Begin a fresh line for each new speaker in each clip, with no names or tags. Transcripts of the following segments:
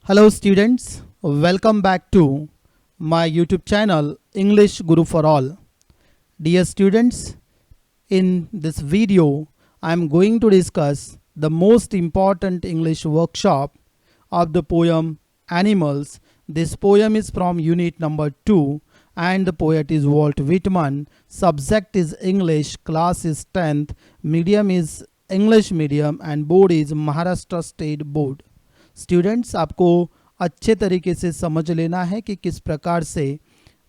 Hello students, welcome back to my YouTube channel English Guru for All. Dear students, in this video I am going to discuss the most important English workshop of the poem Animals. This poem is from unit number 2 and the poet is Walt Whitman. Subject is English, class is 10th, medium is English medium and board is Maharashtra State Board. Students आपको अच्छे तरीके से समझ लेना है कि किस प्रकार से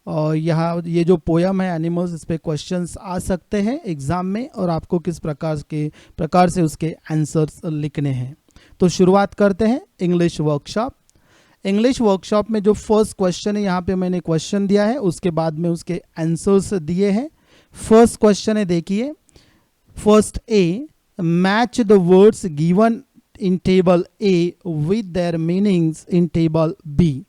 यहाँ ये जो पोयम है एनिमल्स, इस पे क्वेश्चंस आ सकते हैं एग्ज़ाम में और आपको किस प्रकार से उसके आंसर्स लिखने हैं। तो शुरुआत करते हैं इंग्लिश वर्कशॉप। इंग्लिश वर्कशॉप में जो फर्स्ट क्वेश्चन है यहाँ पे मैंने क्वेश्चन दिया है, उसके बाद में उसके आंसर्स दिए हैं। फर्स्ट क्वेश्चन है, देखिए first A, match the words given in table A with their meanings in table B.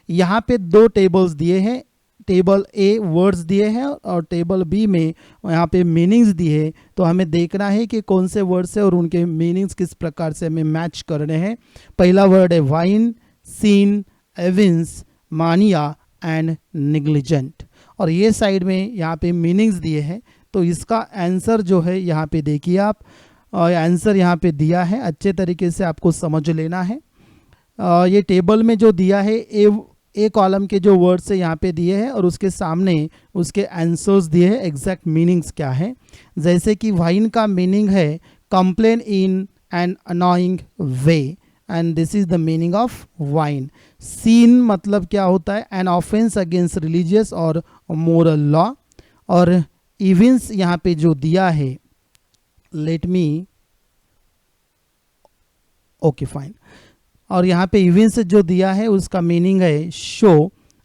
यहाँ पे दो टेबल्स दिए हैं, टेबल ए वर्ड्स दिए हैं और टेबल बी में यहाँ पे मीनिंग्स दिए हैं। तो हमें देखना है कि कौन से वर्ड्स है और उनके मीनिंग्स किस प्रकार से हमें मैच करने हैं। पहला वर्ड है वाइन, सीन, एविंस, मानिया एंड निग्लिजेंट, और ये साइड में यहाँ पे मीनिंग्स दिए हैं। तो इसका आंसर जो है यहाँ पे देखिए आप, आंसर यहाँ पे दिया है, अच्छे तरीके से आपको समझ लेना है। ये टेबल में जो दिया है ए कॉलम के जो वर्ड्स है यहाँ पे दिए हैं और उसके सामने उसके आंसर्स दिए हैं, एग्जैक्ट मीनिंग्स क्या है। जैसे कि वाइन का मीनिंग है complain in an annoying way and this is the meaning of whine. Sin मतलब क्या होता है, एन ऑफेंस अगेंस्ट रिलीजियस और मोरल लॉ। और इवेंट्स यहाँ पे जो दिया है, लेट मी, ओके फाइन, और यहाँ पे इवेंट्स जो दिया है उसका मीनिंग है show.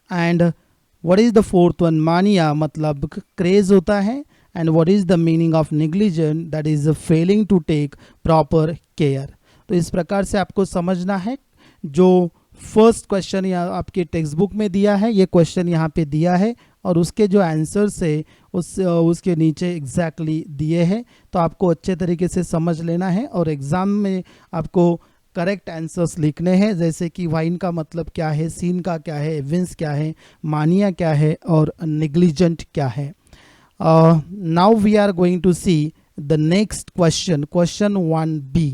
And what is the fourth one, mania मतलब क्रेज होता है। And what is the meaning of negligent, that is failing to take proper care. तो इस प्रकार से आपको समझना है। जो फर्स्ट क्वेश्चन यहाँ आपके टेक्स्ट बुक में दिया है, ये क्वेश्चन यहाँ पे दिया है और उसके जो आंसर्स है उसके नीचे एग्जैक्टली दिए हैं। तो आपको अच्छे तरीके से समझ लेना है और एग्ज़ाम में आपको करेक्ट आंसर्स लिखने हैं। जैसे कि वाइन का मतलब क्या है, सीन का क्या है, एविंस क्या है, मानिया क्या है और निग्लिजेंट क्या है। Now we are going to see the next question, question 1B।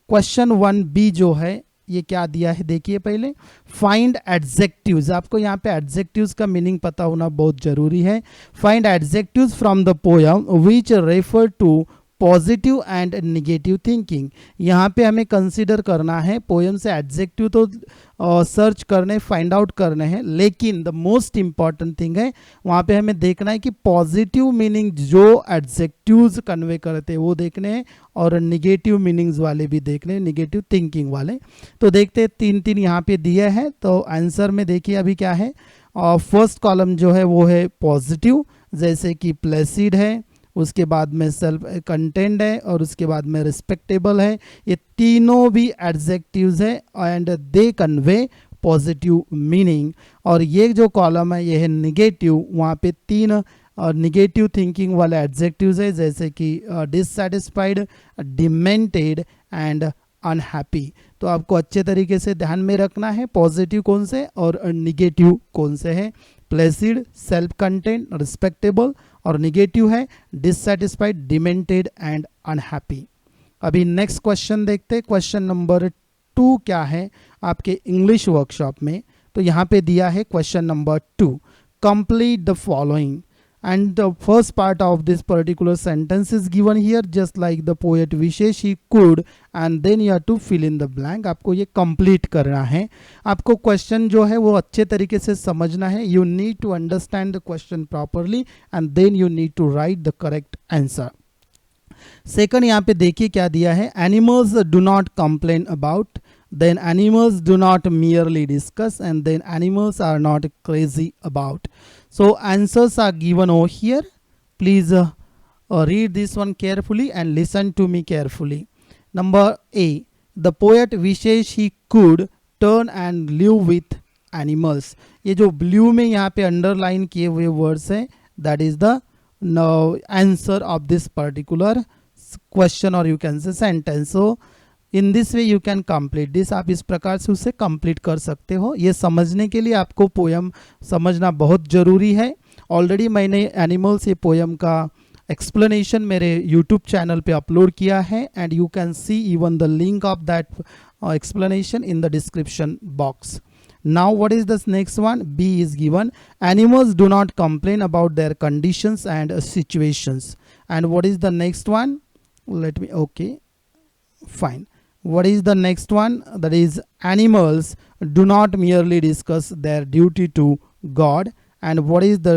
Question 1B जो है ये क्या दिया है, देखिए पहले, फाइंड एडजेक्टिव्स। आपको यहाँ पे एडजेक्टिव्स का मीनिंग पता होना बहुत जरूरी है। Find adjectives from the poem which refer to positive and negative thinking. यहाँ पे हमें कंसीडर करना है, पोयम से एडजेक्टिव तो सर्च करने, फाइंड आउट करने हैं, लेकिन द मोस्ट इंपॉर्टेंट थिंग है वहाँ पे हमें देखना है कि पॉजिटिव मीनिंग जो एडजेक्टिव्स कन्वे करते हैं वो देखने हैं और निगेटिव मीनिंग्स वाले भी देखने हैं, निगेटिव थिंकिंग वाले। तो देखते हैं, तीन तीन यहाँ पे दिए हैं। तो आंसर में देखिए अभी क्या है, फर्स्ट कॉलम जो है वो है पॉजिटिव, जैसे कि प्लेसिड है, उसके बाद में सेल्फ कंटेंट है और उसके बाद में रिस्पेक्टेबल है। ये तीनों भी एडजेक्टिव्स है and they convey positive meaning. और ये जो कॉलम है ये है निगेटिव, वहाँ पे तीन निगेटिव थिंकिंग वाले एडजेक्टिव्स है, जैसे कि डिससैटिस्फाइड, डिमेंटेड एंड अनहैप्पी। तो आपको अच्छे तरीके से ध्यान में रखना है पॉजिटिव कौन से और निगेटिव कौन से है। प्लेसिड, सेल्फ कंटेंट, रिस्पेक्टेबल, और निगेटिव है डिससैटिस्फाइड, डिमेंटेड एंड अनहैप्पी। अभी नेक्स्ट क्वेश्चन देखते हैं, क्वेश्चन नंबर 2 क्या है आपके इंग्लिश वर्कशॉप में। तो यहाँ पे दिया है question number 2, complete the following. And the first part of this particular sentence is given here, just like the poet wishes he could, and then you have to fill in the blank। आपको ये complete करना है। आपको question जो है वो अच्छे तरीके से समझना है। You need to understand the question properly and then you need to write the correct answer। Second यहाँ पे देखिए क्या दिया है, animals do not complain about, then animals do not merely discuss, and then animals are not crazy about। So answers are given over here. Please read this one carefully and listen to me carefully. Number A, the poet wishes he could turn and live with animals। ये जो blue में यहाँ पे underline किए हुए words हैं, that is the answer of this particular question or you can say sentence। So in this way you can complete this, आप इस प्रकार से उसे कंप्लीट कर सकते हो। ये समझने के लिए आपको पोयम समझना बहुत ज़रूरी है। ऑलरेडी मैंने एनिमल्स ये पोयम का एक्सप्लेनेशन मेरे यूट्यूब चैनल पे अपलोड किया है, and you can see even the link of that explanation in the description box. Now what is this next one? B is given, animals do not complain about their conditions and situations. And what is the next one? Let me, okay, fine. What is the next one? That is, animals do not merely discuss their duty to God. And what is the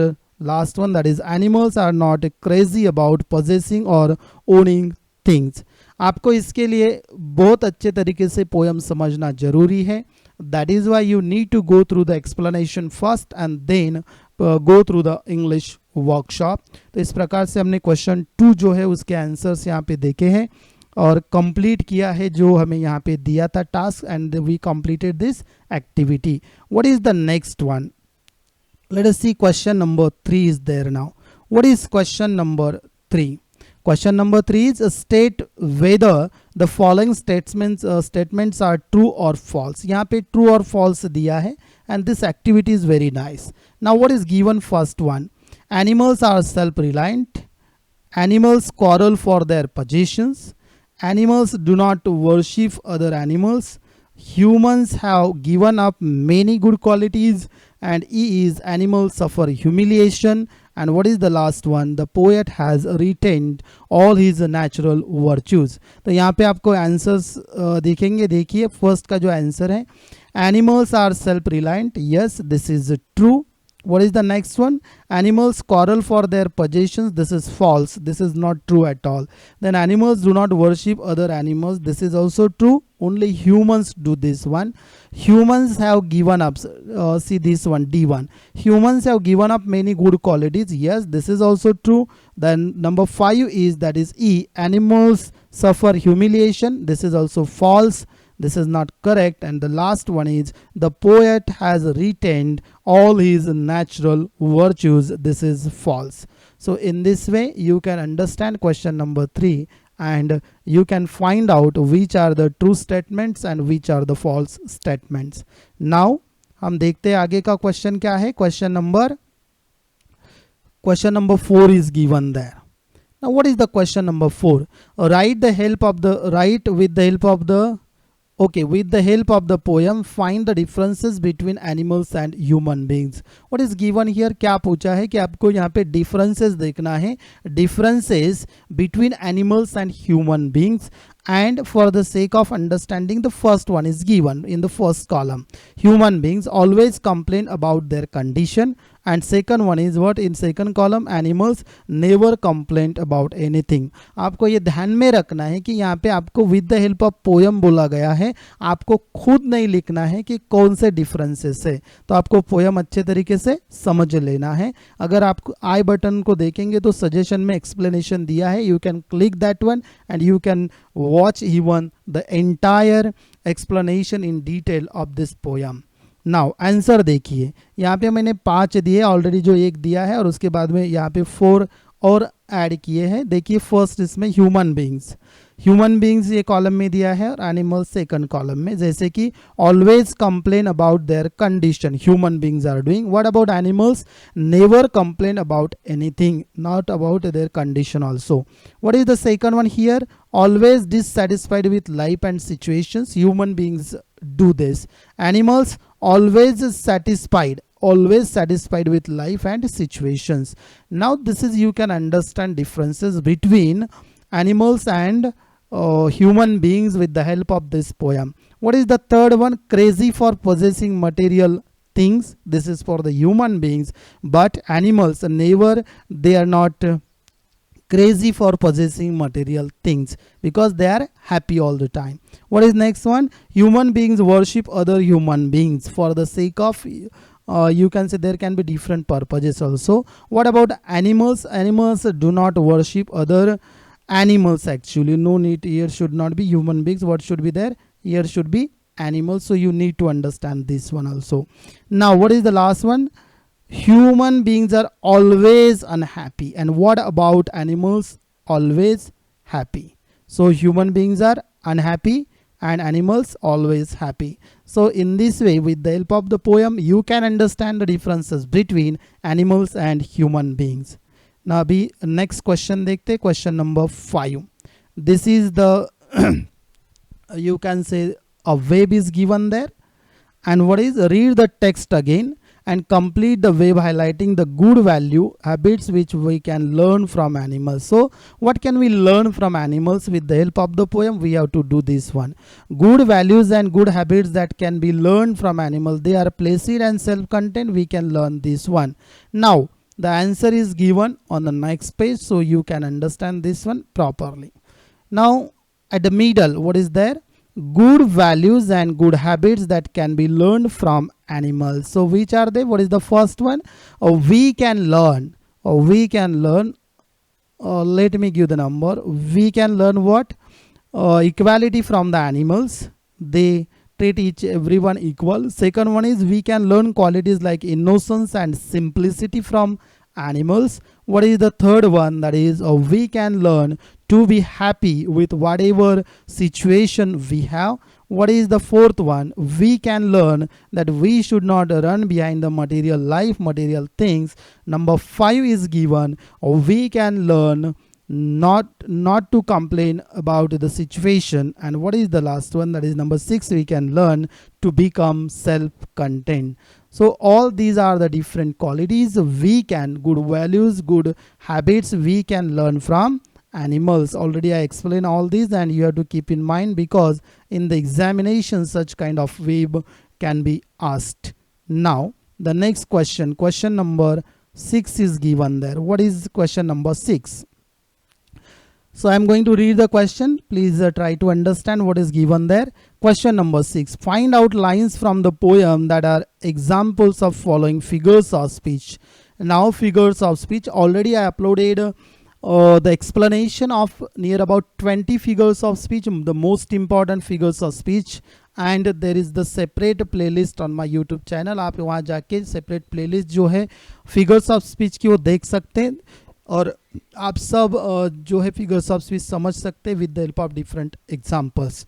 last one? That is, animals are not crazy about possessing or owning things. आपको इसके लिए बहुत अच्छे तरीके से poem समझना जरूरी है। That is why you need to go through the explanation first and then go through the English workshop. तो इस प्रकार से हमने क्वेश्चन 2 जो है उसके आंसर्स यहाँ पे देखे हैं और कंप्लीट किया है जो हमें यहाँ पे दिया था task, and we completed this activity. What is the next one? Let us see question number 3 is there now. What is question number 3? Question number 3 is state whether the following statements are true or false. यहाँ पे true or false दिया है, and this activity is very nice. Now what is given? First one, animals are self-reliant, animals quarrel for their possessions, animals do not worship other animals, humans have given up many good qualities, and E is animals suffer humiliation. And what is the last one? The poet has retained all his natural virtues. तो यहाँ पे आपको answers देखेंगे। देखिए first का जो answer है, animals are self reliant, yes this is true. What is the next one? Animals quarrel for their possessions, this is false, this is not true at all. Then animals do not worship other animals, this is also true, only humans do this one. Humans have given up, see this one, D1, humans have given up many good qualities, yes this is also true. Then number 5 is, that is E, animals suffer humiliation, this is also false, this is not correct. And the last one is, the poet has retained all his natural virtues, this is false. So in this way you can understand question number 3, and you can find out which are the true statements and which are the false statements. Now हम देखते हैं आगे का question क्या है। Question number 4 is given there. Now what is the question number 4? Write with the help of the poem find the differences between animals and human beings. What is given here? क्या पूछा है कि आपको यहाँ पे differences देखना है, differences between animals and human beings. And for the sake of understanding, the first one is given in the first column. Human beings always complain about their condition. And second one is what? In second column, animals never complain about anything. आपको ये ध्यान में रखना है कि यहाँ पे आपको with the help of poem बोला गया है, आपको खुद नहीं लिखना है कि कौन से डिफरेंसेस है। तो आपको पोयम अच्छे तरीके से समझ लेना है। अगर आप आई बटन को देखेंगे तो सजेशन में एक्सप्लेनेशन दिया है, you can click that one and you can watch even the entire explanation in detail of this poem. Now answer देखिए, यहाँ पे मैंने 5 दिए ऑलरेडी, जो एक दिया है और उसके बाद में यहाँ पे 4 और ऐड किए हैं। देखिए फर्स्ट इसमें ह्यूमन बींग्स ये कॉलम में दिया है और एनिमल्स सेकंड कॉलम में। जैसे कि always complain about their condition, human beings are doing. What about animals? Never complain about anything, not about their condition also. What is the second one here? Always dissatisfied with life and situations, human beings do this. Animals always satisfied with life and situations. Now this is, you can understand differences between animals and human beings with the help of this poem. What is the third one? Crazy for possessing material things, this is for the human beings, but animals never, they are not crazy for possessing material things because they are happy all the time. What is next one? Human beings worship other human beings for the sake of you can say there can be different purposes also. What about animals? Animals do not worship other animals actually. No need, here should not be human beings. What should be there? Here should be animals. So you need to understand this one also. Now what is the last one? Human beings are always unhappy. And what about animals? Always happy. So human beings are unhappy and animals always happy. So in this way, with the help of the poem, you can understand the differences between animals and human beings. Now अभी next question देखते, question number 5. This is the you can say a web is given there, and what is, read the text again and complete the web highlighting the good value habits which we can learn from animals. So what can we learn from animals with the help of the poem? We have to do this one. Good values and good habits that can be learned from animals, they are placid and self-contained. We can learn this one. Now the answer is given on the next page, so you can understand this one properly. Now at the middle, what is there? Good values and good habits that can be learned from animals. So which are they? What is the first one? We can learn, let me give the number. We can learn what? Equality from the animals. They treat everyone equal. Second one is, we can learn qualities like innocence and simplicity from animals. What is the third one? That is, we can learn to be happy with whatever situation we have. What is the fourth one? We can learn that we should not run behind the material life, material things. Number 5 is given, we can learn not to complain about the situation. And what is the last one? That is number 6, we can learn to become self-contained. So all these are the different qualities we can, good values, good habits we can learn from animals. Already I explained all these, and you have to keep in mind, because in the examination such kind of web can be asked. Now the next question, question number 6 is given there. What is question number 6? So I am going to read the question. Please try to understand what is given there. Question number 6. Find out lines from the poem that are examples of following figures of speech. Now figures of speech, already I uploaded the explanation of near about 20 figures of speech, the most important figures of speech, and there is the separate playlist on my YouTube channel. आप वहाँ जाके separate playlist जो है figures of speech की वो देख सकते हैं, और आप सब जो है figures of speech समझ सकते हैं with the help of different examples.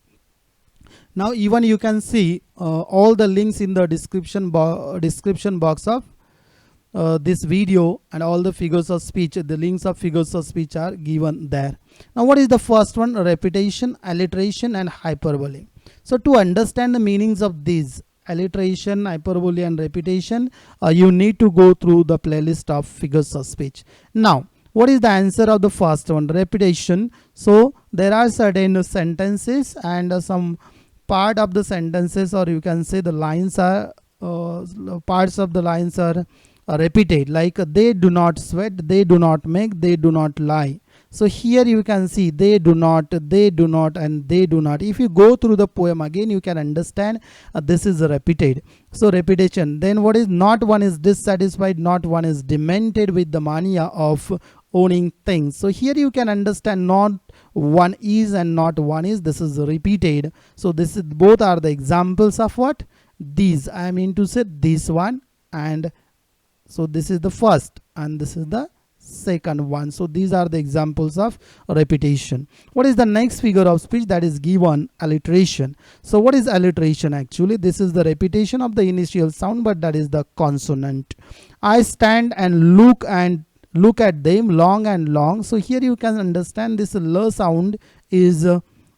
Now even you can see all the links in the description box of this video, and all the figures of speech, the links of figures of speech are given there. Now what is the first one? Repetition, alliteration and hyperbole. So to understand the meanings of these, alliteration, hyperbole and repetition, you need to go through the playlist of figures of speech. Now what is the answer of the first one? Repetition. So there are certain sentences, and some part of the sentences, or you can say the lines are parts of the lines are repeated, like they do not sweat, they do not make, they do not lie. So here you can see they do not, and they do not. If you go through the poem again, you can understand this is repeated. So repetition. Then what is, not one is dissatisfied, not one is demented with the mania of owning things. So here you can understand not one is and not one is, this is repeated. So this is, both are the examples of what? These. I mean to say this one, and so this is the first and this is the second one. So these are the examples of repetition. What is the next figure of speech? That is given, alliteration. So what is alliteration? Actually this is the repetition of the initial sound, but that is the consonant. I stand and look at them long and long. So here you can understand this l sound is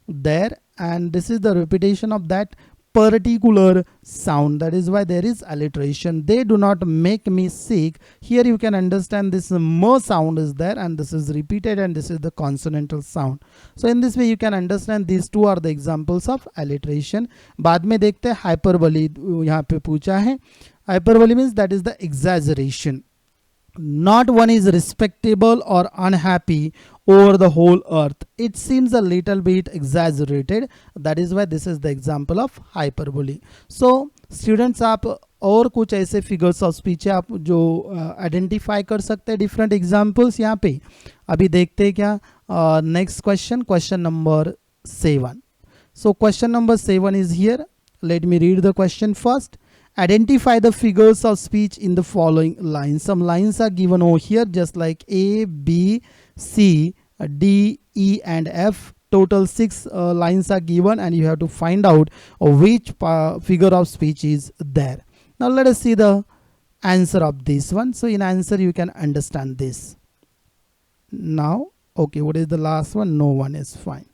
there, and this is the repetition of that particular sound. That is why there is alliteration. They do not make me sick. Here you can understand this m sound is there, and this is repeated, and this is the consonantal sound. So in this way you can understand these two are the examples of alliteration. बाद में देखते हैं hyperbole. यहाँ पे पूछा है hyperbole means that is the exaggeration. Not one is respectable or unhappy over the whole earth. It seems a little bit exaggerated. That is why this is the example of hyperbole. So students, आप और कुछ ऐसे figures of speech है आप जो identify कर सकते हैं different examples यहाँ पे. अभी देखते हैं क्या next question number 7. So question number 7 is here. Let me read the question first. Identify the figures of speech in the following lines. Some lines are given over here, just like A, B, C, D, E and F. total 6 lines are given, and you have to find out which figure of speech is there. Now let us see the answer of this one. So in answer you can understand this. Now, okay, what is the last one? No one is fine.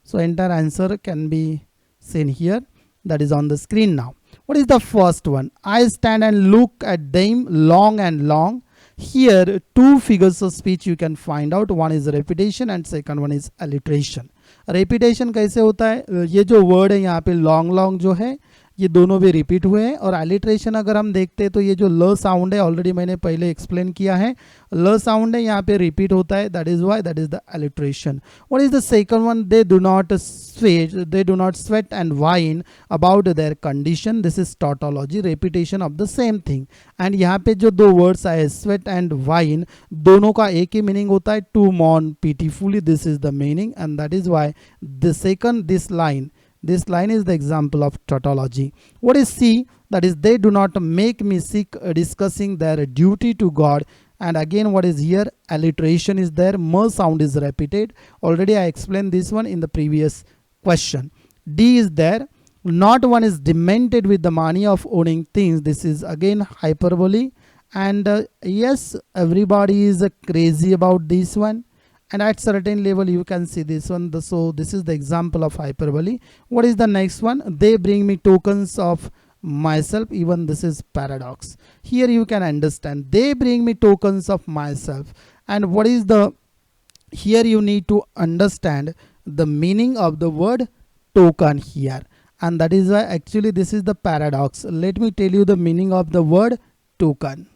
So entire answer can be seen here, that is on the screen now. What is the first one? I stand and look at them long and long. Here two figures of speech you can find out. One is repetition and second one is alliteration. Repetition कैसे होता है? ये जो word है यहाँ पे long long जो है ये दोनों भी रिपीट हुए हैं. और एलिट्रेशन अगर हम देखते हैं तो ये जो ल साउंड है ऑलरेडी मैंने पहले एक्सप्लेन किया है, ल साउंड है यहाँ पे रिपीट होता है, that is why that is the alliteration. What is the second one? They do not sweat and wine about their condition. This is tautology, repetition of the same thing. And यहाँ पे जो दो words आए sweat and wine, दोनों का एक ही meaning होता है, to mourn piteously, this is the meaning. And that is why the second this line is the example of tautology. What is C? That is, they do not make me sick, discussing their duty to God. And again, what is here? Alliteration is there, m sound is repeated. Already I explained this one in the previous question. D is there. Not one is demented with the mania of owning things. This is again hyperbole. And yes, everybody is crazy about this one. And at certain level you can see this one. So this is the example of hyperbole. What is the next one? They bring me tokens of myself. Even this is paradox. Here you can understand, they bring me tokens of myself. And what is the, here you need to understand the meaning of the word token here, and that is why actually this is the paradox. Let me tell you the meaning of the word token.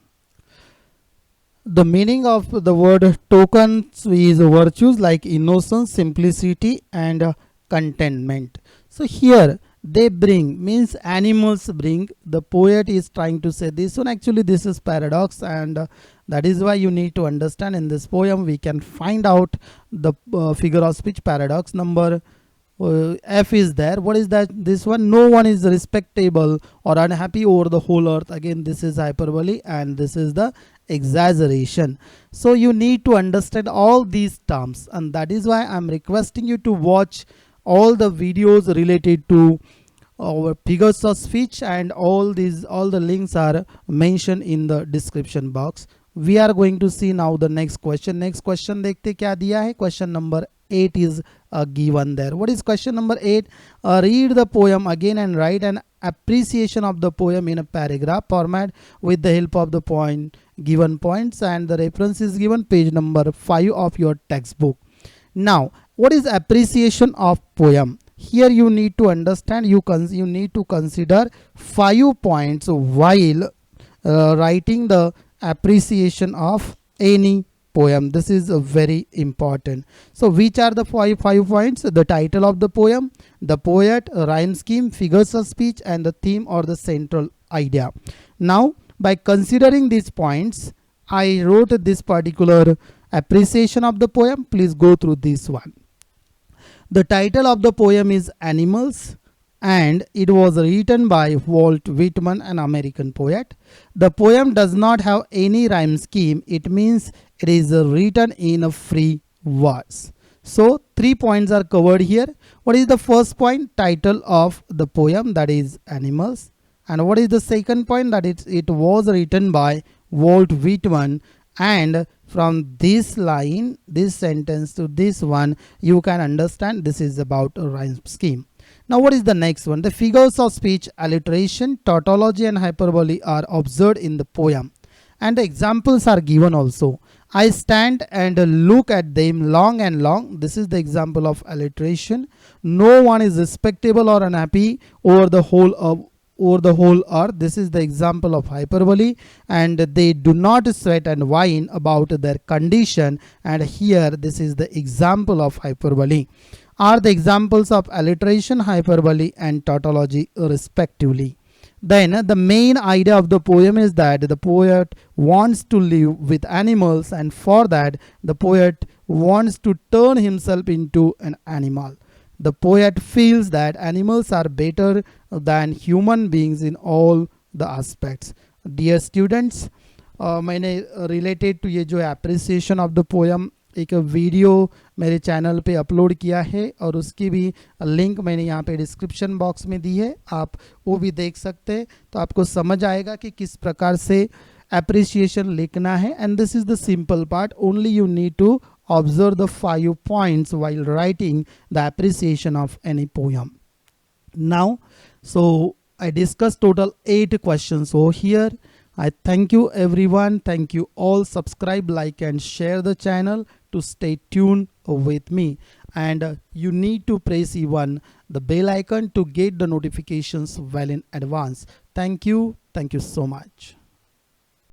The meaning of the word tokens is virtues like innocence, simplicity and contentment. So here they bring means animals bring. The poet is trying to say this one. Actually this is paradox, and that is why you need to understand in this poem we can find out the figure of speech paradox. Number F is there. What is that? This one, no one is respectable or unhappy over the whole earth. Again this is hyperbole and this is the exaggeration. So you need to understand all these terms, and that is why I'm requesting you to watch all the videos related to our figures of speech, and all the links are mentioned in the description box. We are going to see now the next question. Next question देखते क्या दिया है. Question number 8 is given there. What is question number 8? Read the poem again and write an appreciation of the poem in a paragraph format with the help of the given points, and the reference is given page number 5 of your textbook. Now what is appreciation of poem? Here you need to understand, you need to consider 5 points while writing the appreciation of any poem. This is very important. So which are the five points? The title of the poem, the poet, rhyme scheme, figures of speech, and the theme or the central idea. Now by considering these points, I wrote this particular appreciation of the poem. Please go through this one. The title of the poem is Animals, and it was written by Walt Whitman, an American poet. The poem does not have any rhyme scheme. It means it is written in free verse. So 3 points are covered here. What is the first point? Title of the poem, that is Animals. And what is the second point? That it was written by Walt Whitman. And from this line, this sentence to this one, you can understand this is about a rhyme scheme. Now what is the next one? The figures of speech, alliteration, tautology and hyperbole are observed in the poem, and the examples are given also. I stand and look at them long and long. This is the example of alliteration. No one is respectable or unhappy over the whole earth. This is the example of hyperbole. And they do not sweat and whine about their condition. And here this is the example of hyperbole. Are the examples of alliteration, hyperbole and tautology respectively. Then the main idea of the poem is that the poet wants to live with animals, and for that the poet wants to turn himself into an animal. The poet feels that animals are better than human beings in all the aspects. Dear students, मैंने related to ये जो appreciation of the poem एक video मेरे channel पे upload किया है और उसकी भी लिंक मैंने यहाँ पे डिस्क्रिप्शन बॉक्स में दी है, आप वो भी देख सकते हैं। तो आपको समझ आएगा कि किस प्रकार से appreciation लिखना है। And this is the simple part, only you need to observe the 5 points while writing the appreciation of any poem. Now, so I discussed total 8 questions over here. I thank you everyone. Thank you all. Subscribe, like and share the channel to stay tuned with me. And you need to press even the bell icon to get the notifications well in advance. Thank you. Thank you so much.